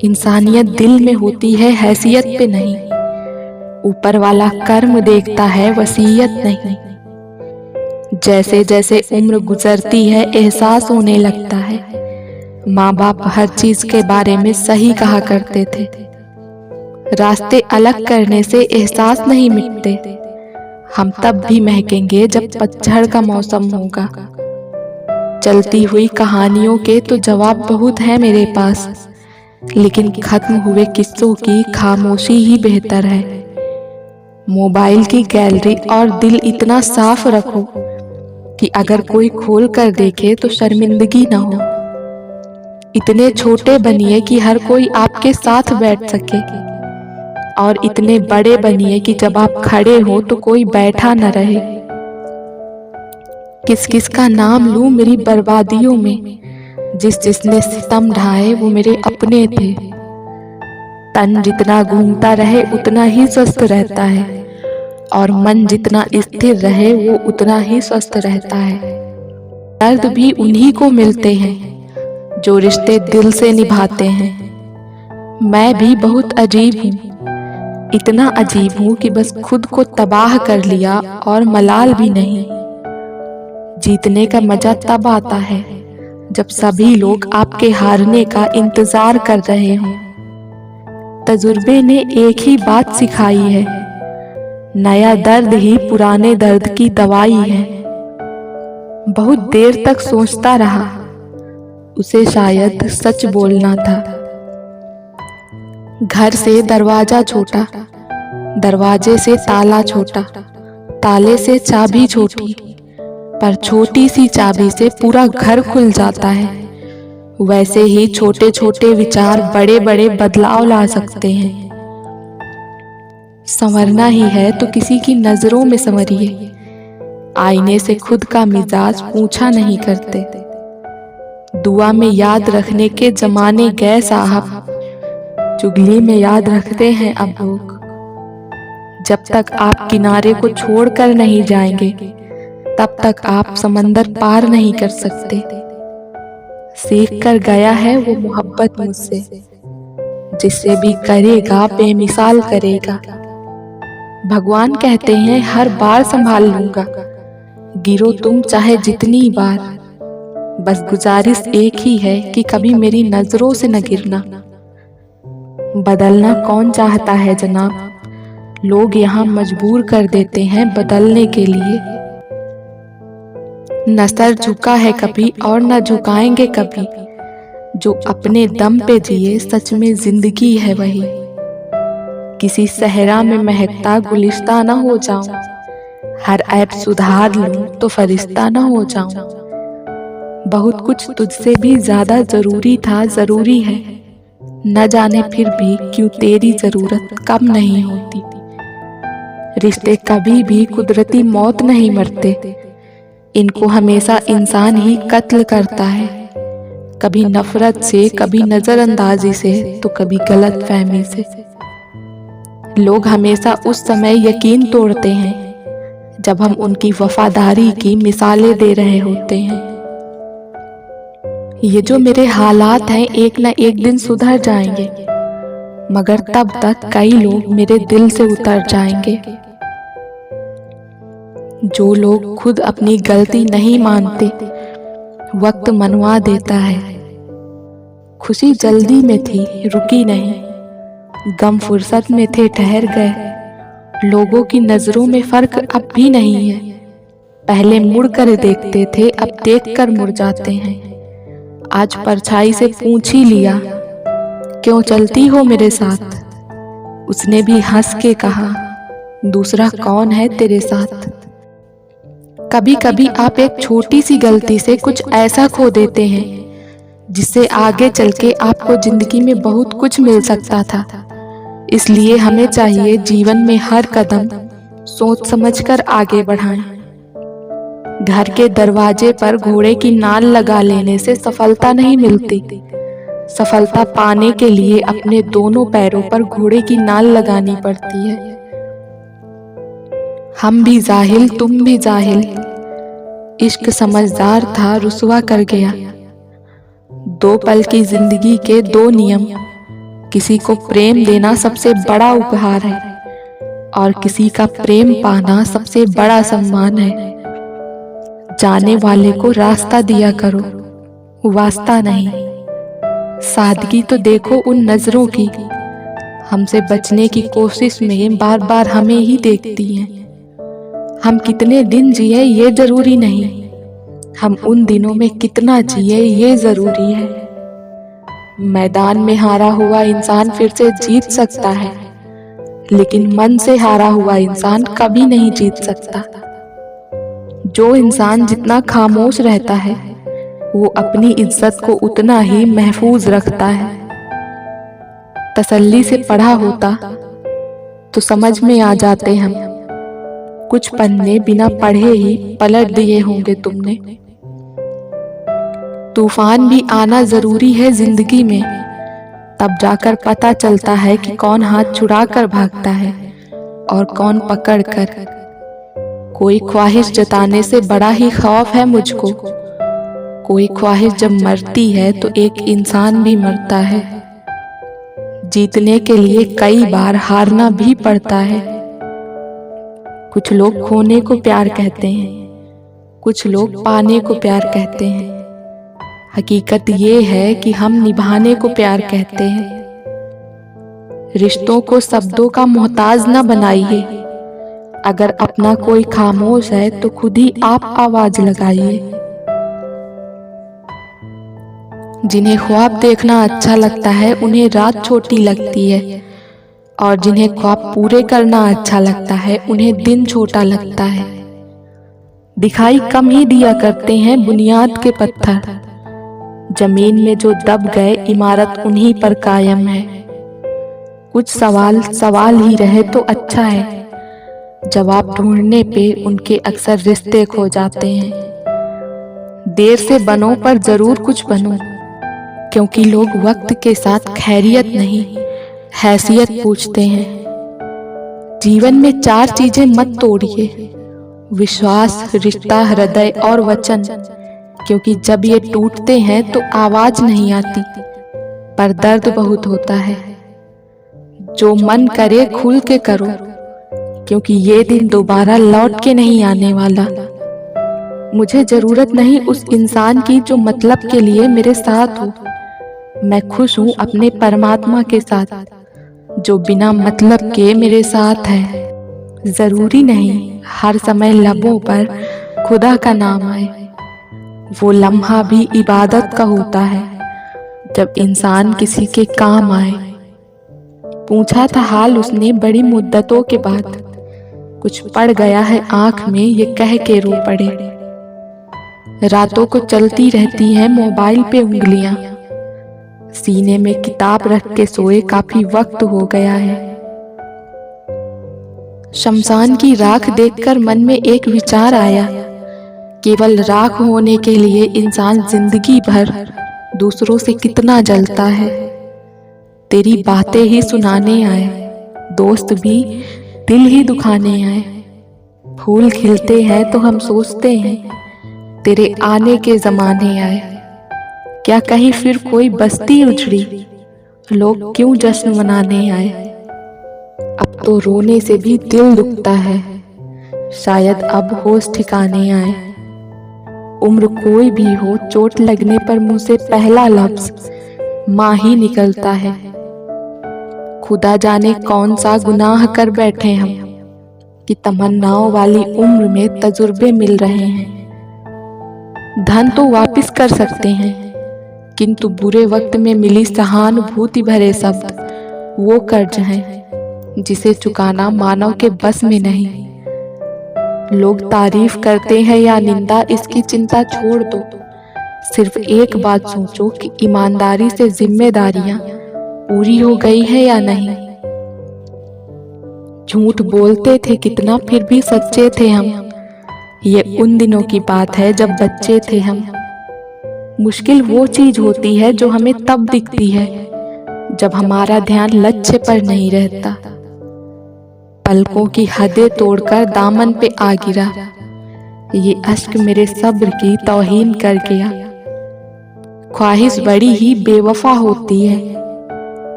इंसानियत दिल में होती है, हैसियत पे नहीं। ऊपर वाला कर्म देखता है, वसीयत नहीं। जैसे जैसे उम्र गुजरती है, एहसास होने लगता है। माँ बाप हर चीज के बारे में सही कहा करते थे। रास्ते अलग करने से एहसास नहीं मिटते। हम तब भी महकेंगे जब पतझड़ का मौसम होगा। चलती हुई कहानियों के तो जवाब बहुत है मेरे पास, लेकिन खत्म हुए किस्सों की खामोशी ही बेहतर है। मोबाइल की गैलरी और दिल इतना साफ रखो कि अगर कोई खोल कर देखे तो शर्मिंदगी ना हो। इतने छोटे बनिए कि हर कोई आपके साथ बैठ सके, और इतने बड़े बनिए कि जब आप खड़े हो तो कोई बैठा न रहे। किस किस का नाम लूं मेरी बर्बादियों में, जिसने सितम ढाए वो मेरे अपने थे। तन जितना घूमता रहे उतना ही स्वस्थ रहता है, और मन जितना स्थिर रहे वो उतना ही स्वस्थ रहता है। दर्द भी उन्हीं को मिलते हैं जो रिश्ते दिल से निभाते हैं। मैं भी बहुत अजीब हूँ, इतना अजीब हूँ कि बस खुद को तबाह कर लिया और मलाल भी नहीं। जीतने का मजा तब आता है जब सभी लोग आपके हारने का इंतजार कर रहे हों। तजुर्बे ने एक ही बात सिखाई है, नया दर्द ही पुराने दर्द की दवाई है। बहुत देर तक सोचता रहा, उसे शायद सच बोलना था। घर से दरवाजा छोटा, दरवाजे से ताला छोटा, ताले से चाबी छोटी, पर छोटी सी चाबी से पूरा घर खुल जाता है। वैसे ही छोटे छोटे विचार बड़े बड़े बदलाव ला सकते हैं। संवरना ही है तो किसी की नजरों में संवरिए। आईने से खुद का मिजाज पूछा नहीं करते। दुआ में याद रखने के जमाने गए साहब, चुगली में याद रखते हैं अब लोग। जब तक आप किनारे को छोड़कर नहीं जाएंगे, तब तक आप समंदर पार नहीं कर सकते। सीख कर गया है वो मोहब्बत मुझसे, जिससे भी करेगा बेमिसाल करेगा। भगवान कहते हैं हर बार संभाल लूंगा, गिरो तुम चाहे जितनी बार। बस गुजारिश एक ही है कि कभी मेरी नजरों से न गिरना। बदलना कौन चाहता है जनाब, लोग यहाँ मजबूर कर देते हैं बदलने के लिए। न सर झुका है कभी और न झुकाएंगे कभी, जो अपने दम पे जिए सच में जिंदगी है वही। किसी सहरा में महकता गुलिस्ता न हो जाऊं, हर ऐप सुधार लूं तो फरिश्ता न हो जाऊं। बहुत कुछ तुझसे भी ज्यादा जरूरी था, जरूरी है, न जाने फिर भी क्यों तेरी जरूरत कम नहीं होती। रिश्ते कभी भी कुदरती मौत नहीं मरते, इनको हमेशा इंसान ही कत्ल करता है। कभी नफरत से, कभी नजरअंदाजी से, तो कभी गलत फहमी से। लोग हमेशा उस समय यकीन तोड़ते हैं जब हम उनकी वफादारी की मिसालें दे रहे होते हैं। ये जो मेरे हालात हैं एक न एक दिन सुधर जाएंगे, मगर तब तक कई लोग मेरे दिल से उतर जाएंगे। जो लोग खुद अपनी गलती नहीं मानते, वक्त मनवा देता है। खुशी जल्दी में थी, रुकी नहीं। गम फुर्सत में थे, ठहर गए। लोगों की नजरों में फर्क अब भी नहीं है। पहले मुड़ कर देखते थे, अब देख कर मुड़ जाते हैं। आज परछाई से पूछ ही लिया, क्यों चलती हो मेरे साथ? उसने भी हंस के कहा, दूसरा कौन है तेरे साथ? कभी कभी आप एक छोटी सी गलती से कुछ ऐसा खो देते हैं जिससे आगे चल के आपको जिंदगी में बहुत कुछ मिल सकता था। इसलिए हमें चाहिए जीवन में हर कदम सोच समझकर आगे बढ़ाएं। घर के दरवाजे पर घोड़े की नाल लगा लेने से सफलता नहीं मिलती। सफलता पाने के लिए अपने दोनों पैरों पर घोड़े की नाल लगानी पड़ती है। हम भी जाहिल, तुम भी जाहिल, इश्क समझदार था रुसवा कर गया। दो पल की जिंदगी के दो नियम। किसी को प्रेम देना सबसे बड़ा उपहार है और किसी का प्रेम पाना सबसे बड़ा सम्मान है। जाने वाले को रास्ता दिया करो, वास्ता नहीं। सादगी तो देखो उन नजरों की, हमसे बचने की कोशिश में बार बार हमें ही देखती हैं। हम कितने दिन जिए ये जरूरी नहीं, हम उन दिनों में कितना जिए ये जरूरी है। मैदान में हारा हुआ इंसान फिर से जीत सकता है, लेकिन मन से हारा हुआ इंसान कभी नहीं जीत सकता। जो इंसान जितना खामोश रहता है वो अपनी इज्जत को उतना ही महफूज रखता है। तसल्ली से पढ़ा होता तो समझ में आ जाते हम, कुछ पन्ने बिना पढ़े ही पलट दिए होंगे तुमने। तूफान भी आना जरूरी है जिंदगी में, तब जाकर पता चलता है कि कौन हाथ छुड़ा कर भागता है और कौन पकड़ कर। कोई ख्वाहिश जताने से बड़ा ही खौफ है मुझको, कोई ख्वाहिश जब मरती है तो एक इंसान भी मरता है। जीतने के लिए कई बार हारना भी पड़ता है। कुछ लोग खोने को प्यार कहते हैं, कुछ लोग पाने को प्यार कहते हैं। हकीकत ये है कि हम निभाने को प्यार कहते हैं। रिश्तों को शब्दों का मोहताज न बनाइए, अगर अपना कोई खामोश है तो खुद ही आप आवाज लगाइए। जिन्हें ख्वाब देखना अच्छा लगता है उन्हें रात छोटी लगती है, और जिन्हें ख्वाब पूरे करना अच्छा लगता है उन्हें दिन छोटा लगता है। दिखाई कम ही दिया करते हैं बुनियाद के पत्थर, जमीन में जो दब गए इमारत उन्हीं पर कायम है। कुछ सवाल सवाल ही रहे तो अच्छा है, जवाब ढूंढने पे उनके अक्सर रिश्ते खो जाते हैं। देर से बनो पर जरूर कुछ बनो, क्योंकि लोग वक्त के साथ खैरियत नहीं हैसियत पूछते हैं। जीवन में 4 चीजें मत तोड़िए, विश्वास, रिश्ता, हृदय और वचन, क्योंकि जब ये टूटते हैं तो आवाज नहीं आती पर दर्द बहुत होता है। जो मन करे खुल के करो, क्योंकि ये दिन दोबारा लौट के नहीं आने वाला। मुझे जरूरत नहीं उस इंसान की जो मतलब के लिए मेरे साथ हो, मैं खुश हूँ अपने परमात्मा के साथ जो बिना मतलब के मेरे साथ है। जरूरी नहीं हर समय लबों पर खुदा का नाम आए, वो लम्हा भी इबादत का होता है जब इंसान किसी के काम आए। पूछा था हाल उसने बड़ी मुद्दतों के बाद, कुछ पड़ गया है आंख में ये कह के रो पड़े। रातों को चलती रहती हैं मोबाइल पे उंगलियां, सीने में किताब रख के सोए काफी वक्त हो गया है। शमशान की राख देखकर मन में एक विचार आया, केवल राख होने के लिए इंसान जिंदगी भर दूसरों से कितना जलता है। तेरी बातें ही सुनाने आए, दोस्त भी दिल ही दुखाने आए। फूल खिलते हैं तो हम सोचते हैं तेरे आने के जमाने आए। क्या कहीं फिर कोई बस्ती उजड़ी, लोग क्यों जश्न मनाने आए। अब तो रोने से भी दिल दुखता है, शायद अब होश ठिकाने आए। उम्र कोई भी हो, चोट लगने पर मुंह से पहला लफ्ज माँ ही निकलता है। खुदा जाने कौन सा गुनाह कर बैठे हम कि तमन्नाओं वाली उम्र में तजुर्बे मिल रहे हैं। धन तो वापस कर सकते हैं, किंतु बुरे वक्त में मिली सहानुभूति भरे शब्द वो कर्ज हैं जिसे चुकाना मानव के बस में नहीं। लोग तारीफ करते हैं या निंदा, इसकी चिंता छोड़ दो। सिर्फ एक बात सोचो कि ईमानदारी से जिम्मेदारियां पूरी हो गई है या नहीं। झूठ बोलते थे कितना फिर भी सच्चे थे हम, ये उन दिनों की बात है जब बच्चे थे हम। मुश्किल वो चीज होती है जो हमें तब दिखती है जब हमारा ध्यान लक्ष्य पर नहीं रहता। पलकों की हदें तोड़कर दामन पे आ गिरा, ये अश्क मेरे सब्र की तौहीन कर गया। ख्वाहिश बड़ी ही बेवफा होती है,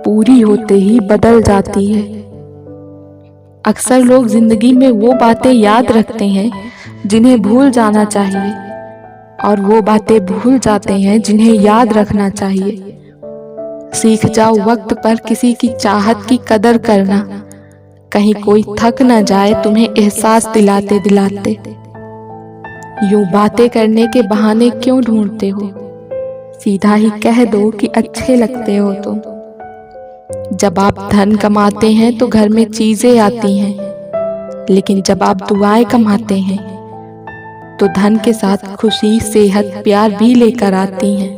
पूरी होते ही बदल जाती है। अक्सर लोग जिंदगी में वो बातें याद रखते हैं जिन्हें भूल जाना चाहिए, और वो बातें भूल जाते हैं जिन्हें याद रखना चाहिए। सीख जाओ वक्त पर किसी की चाहत की कदर करना, कहीं कोई थक न जाए तुम्हें एहसास दिलाते दिलाते। यूं बातें करने के बहाने क्यों ढूंढते हो, सीधा ही कह दो कि अच्छे लगते हो तुम। जब आप धन कमाते हैं तो घर में चीजें आती हैं, लेकिन जब आप दुआएं कमाते हैं तो धन के साथ खुशी, सेहत, प्यार भी लेकर आती हैं।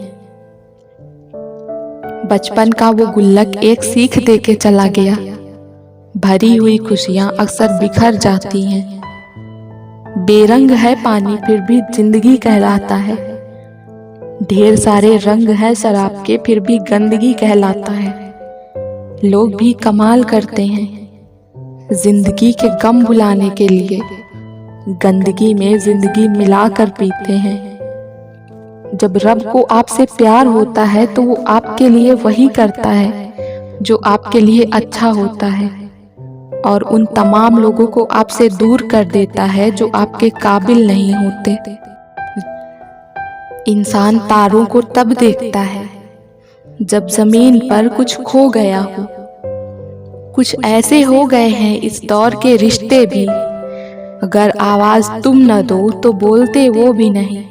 बचपन का वो गुल्लक एक सीख देके चला गया, भरी हुई खुशियां अक्सर बिखर जाती हैं। बेरंग है पानी फिर भी जिंदगी कहलाता है, ढेर सारे रंग है शराब के फिर भी गंदगी कहलाता है। लोग भी कमाल करते हैं, जिंदगी के गम भुलाने के लिए गंदगी में जिंदगी मिलाकर पीते हैं। जब रब को आपसे प्यार होता है तो वो आपके लिए वही करता है जो आपके लिए अच्छा होता है, और उन तमाम लोगों को आपसे दूर कर देता है जो आपके काबिल नहीं होते। इंसान तारों को तब देखता है जब जमीन पर कुछ खो गया हो। कुछ ऐसे हो गए हैं इस दौर के रिश्ते भी, अगर आवाज तुम न दो तो बोलते वो भी नहीं।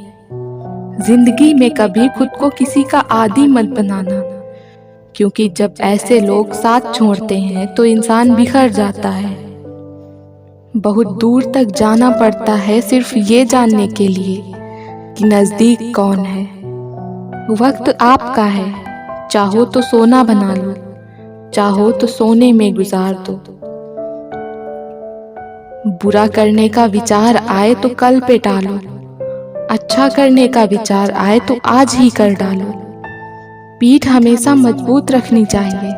जिंदगी में कभी खुद को किसी का आदी मत बनाना, क्योंकि जब ऐसे लोग साथ छोड़ते हैं तो इंसान बिखर जाता है। बहुत दूर तक जाना पड़ता है सिर्फ ये जानने के लिए कि नजदीक कौन है। वक्त आपका है, चाहो तो सोना बना लो, चाहो तो सोने में गुजार दो। बुरा करने का विचार आए तो कल पे टालो, अच्छा करने का विचार आए तो आज ही कर डालो। पीठ हमेशा मजबूत रखनी चाहिए,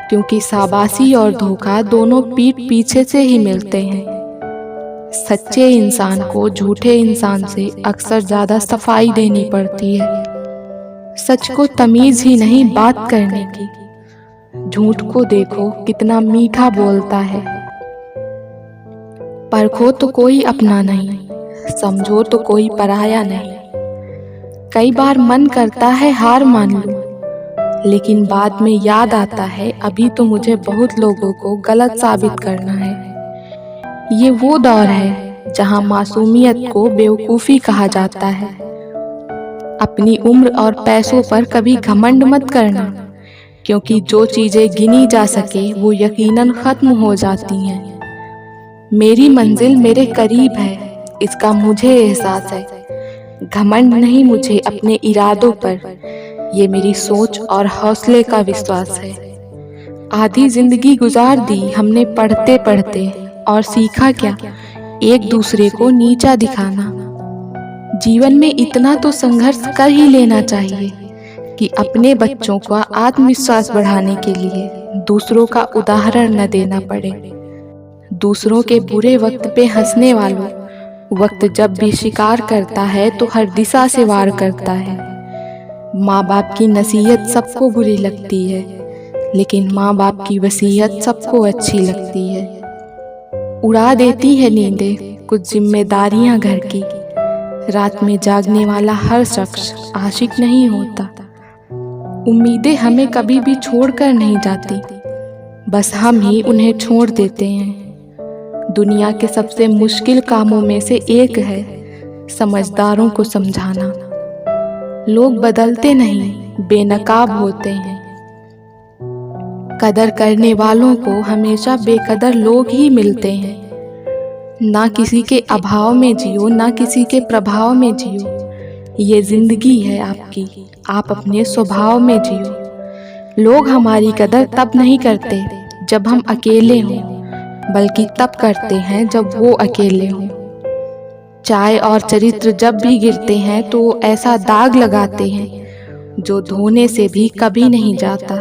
क्योंकि शाबाशी और धोखा दोनों पीठ पीछे से ही मिलते हैं। सच्चे इंसान को झूठे इंसान से अक्सर ज्यादा सफाई देनी पड़ती है। सच को तमीज ही नहीं बात करने की, झूठ को देखो कितना मीठा बोलता है। परखो तो कोई अपना नहीं, समझो तो कोई पराया नहीं। कई बार मन करता है हार मान लूं, लेकिन बाद में याद आता है अभी तो मुझे बहुत लोगों को गलत साबित करना है। ये वो दौर है जहां मासूमियत को बेवकूफ़ी कहा जाता है। अपनी उम्र और पैसों पर कभी घमंड मत करना, क्योंकि जो चीजें गिनी जा सके वो यकीनन खत्म हो जाती हैं। मेरी मंजिल मेरे करीब है, इसका मुझे एहसास है। घमंड नहीं मुझे अपने इरादों पर, ये मेरी सोच और हौसले का विश्वास है। आधी जिंदगी गुजार दी हमने पढ़ते पढ़ते, और सीखा क्या, एक दूसरे को नीचा दिखाना। जीवन में इतना तो संघर्ष कर ही लेना चाहिए कि अपने बच्चों का आत्मविश्वास बढ़ाने के लिए दूसरों का उदाहरण न देना पड़े। दूसरों के बुरे वक्त पे हंसने वालों, वक्त जब भी शिकार करता है तो हर दिशा से वार करता है। माँ बाप की नसीहत सबको बुरी लगती है, लेकिन माँ बाप की वसीयत सबको अच्छी लगती है। उड़ा देती है नींदें कुछ जिम्मेदारियां घर की, रात में जागने वाला हर शख्स आशिक नहीं होता। उम्मीदें हमें कभी भी छोड़कर नहीं जाती, बस हम ही उन्हें छोड़ देते हैं। दुनिया के सबसे मुश्किल कामों में से एक है समझदारों को समझाना। लोग बदलते नहीं, बेनकाब होते हैं। कदर करने वालों को हमेशा बेकदर लोग ही मिलते हैं। ना किसी के अभाव में जियो, ना किसी के प्रभाव में जियो। ये जिंदगी है आपकी, आप अपने स्वभाव में जियो। लोग हमारी कदर तब नहीं करते जब हम अकेले हों, बल्कि तब करते हैं जब वो अकेले हों। चाय और चरित्र जब भी गिरते हैं तो वो ऐसा दाग लगाते हैं जो धोने से भी कभी नहीं जाता।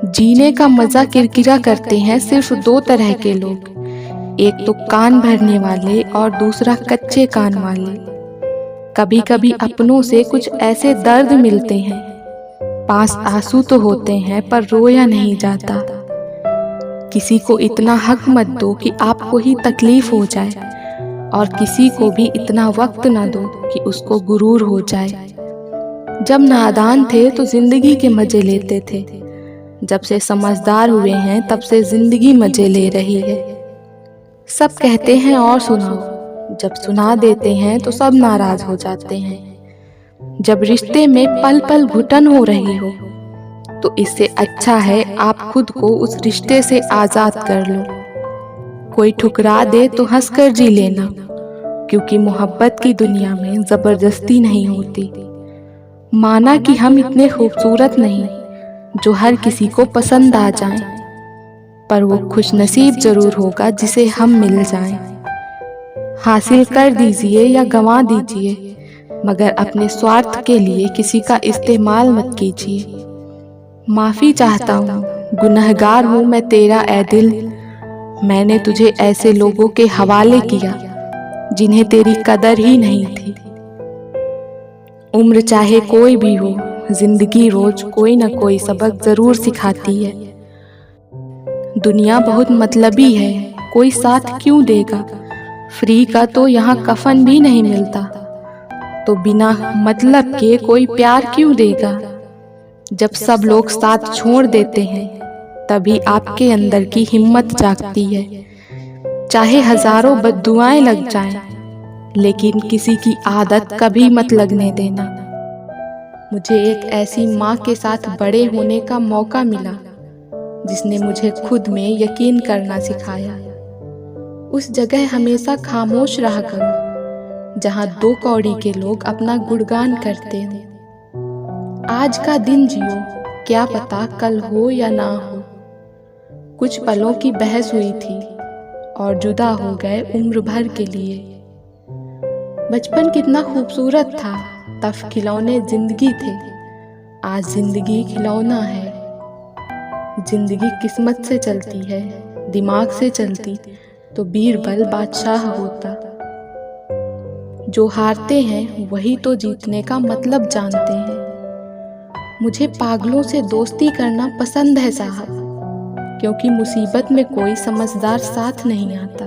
जीने का मजा किरकिरा करते हैं सिर्फ दो तरह के लोग, एक तो कान भरने वाले और दूसरा कच्चे कान वाले। कभी कभी अपनों से कुछ ऐसे दर्द मिलते हैं, पास आंसू तो होते हैं पर रोया नहीं जाता। किसी को इतना हक मत दो कि आपको ही तकलीफ हो जाए, और किसी को भी इतना वक्त ना दो कि उसको गुरूर हो जाए। जब नादान थे तो जिंदगी के मजे लेते थे, जब से समझदार हुए हैं तब से जिंदगी मजे ले रही है। सब कहते हैं और सुनाओ, जब सुना देते हैं तो सब नाराज हो जाते हैं। जब रिश्ते में पल पल घुटन हो रही हो तो इससे अच्छा है आप खुद को उस रिश्ते से आजाद कर लो। कोई ठुकरा दे तो हंसकर जी लेना, क्योंकि मोहब्बत की दुनिया में जबरदस्ती नहीं होती। माना कि हम इतने खूबसूरत नहीं जो हर किसी को पसंद आ जाएं, पर वो खुशनसीब जरूर होगा जिसे हम मिल जाएं। हासिल कर दीजिए या गंवा दीजिए, मगर अपने स्वार्थ के लिए किसी का इस्तेमाल मत कीजिए। माफी चाहता हूँ, गुनहगार हूँ मैं तेरा ऐ दिल। मैंने तुझे ऐसे लोगों के हवाले किया जिन्हें तेरी कदर ही नहीं थी। उम्र चाहे कोई भी हो, जिंदगी रोज कोई न कोई सबक जरूर सिखाती है। दुनिया बहुत मतलबी है, कोई साथ क्यों देगा। फ्री का तो यहाँ कफन भी नहीं मिलता, तो बिना मतलब के कोई प्यार क्यों देगा। जब सब लोग साथ छोड़ देते हैं तभी आपके अंदर की हिम्मत जागती है। चाहे हजारों बद्दुआएं लग जाएं, लेकिन किसी की आदत कभी मत लगने देना। मुझे एक ऐसी माँ के साथ बड़े होने का मौका मिला जिसने मुझे खुद में यकीन करना सिखाया। उस जगह हमेशा खामोश रहा करो जहाँ 2 कौड़ी के लोग अपना गुणगान करते हो। आज का दिन जियो, क्या पता कल हो या ना हो। कुछ पलों की बहस हुई थी और जुदा हो गए उम्र भर के लिए। बचपन कितना खूबसूरत था, तब खिलौने जिंदगी थे, आज जिंदगी खिलौना है। जिंदगी किस्मत से चलती है, दिमाग से चलती तो बीरबल बादशाह होता। जो हारते हैं वही तो जीतने का मतलब जानते हैं। मुझे पागलों से दोस्ती करना पसंद है साहब, क्योंकि मुसीबत में कोई समझदार साथ नहीं आता।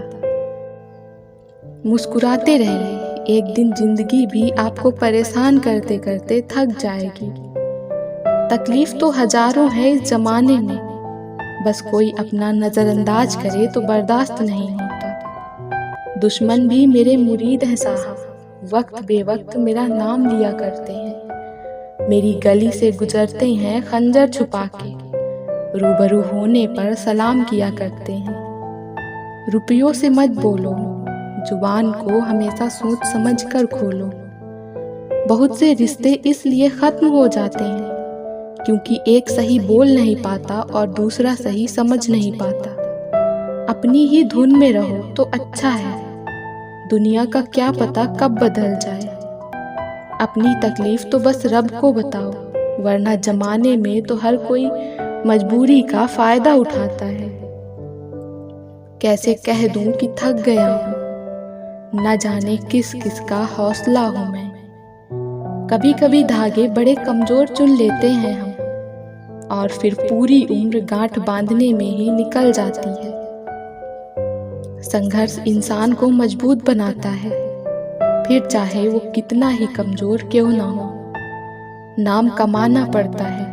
मुस्कुराते रहिए, एक दिन जिंदगी भी आपको परेशान करते करते थक जाएगी। तकलीफ तो हजारों है इस जमाने में, बस कोई अपना नजरअंदाज करे तो बर्दाश्त नहीं होता। दुश्मन भी मेरे मुरीद हैं साहब, वक्त बेवक्त मेरा नाम लिया करते हैं। मेरी गली से गुजरते हैं खंजर छुपा के, रूबरू होने पर सलाम किया करते हैं। रुपयों से मत बोलो, जुबान को हमेशा सोच समझ कर खोलो। बहुत से रिश्ते इसलिए खत्म हो जाते हैं क्योंकि एक सही बोल नहीं पाता और दूसरा सही समझ नहीं पाता। अपनी ही धुन में रहो तो अच्छा है, दुनिया का क्या पता कब बदल जाए। अपनी तकलीफ तो बस रब को बताओ, वरना जमाने में तो हर कोई मजबूरी का फायदा उठाता है। कैसे कह दूं कि थक गया हूँ, न जाने किस किस का हौसला हूँ मैं। कभी कभी धागे बड़े कमजोर चुन लेते हैं हम, और फिर पूरी उम्र गांठ बांधने में ही निकल जाती है। संघर्ष इंसान को मजबूत बनाता है, फिर चाहे वो कितना ही कमजोर क्यों ना हो। नाम कमाना पड़ता है,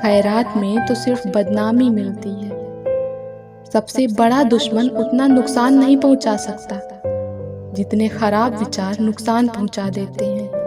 खैरात में तो सिर्फ बदनामी मिलती है। सबसे बड़ा दुश्मन उतना नुकसान नहीं पहुंचा सकता जितने खराब विचार नुकसान पहुंचा देते हैं।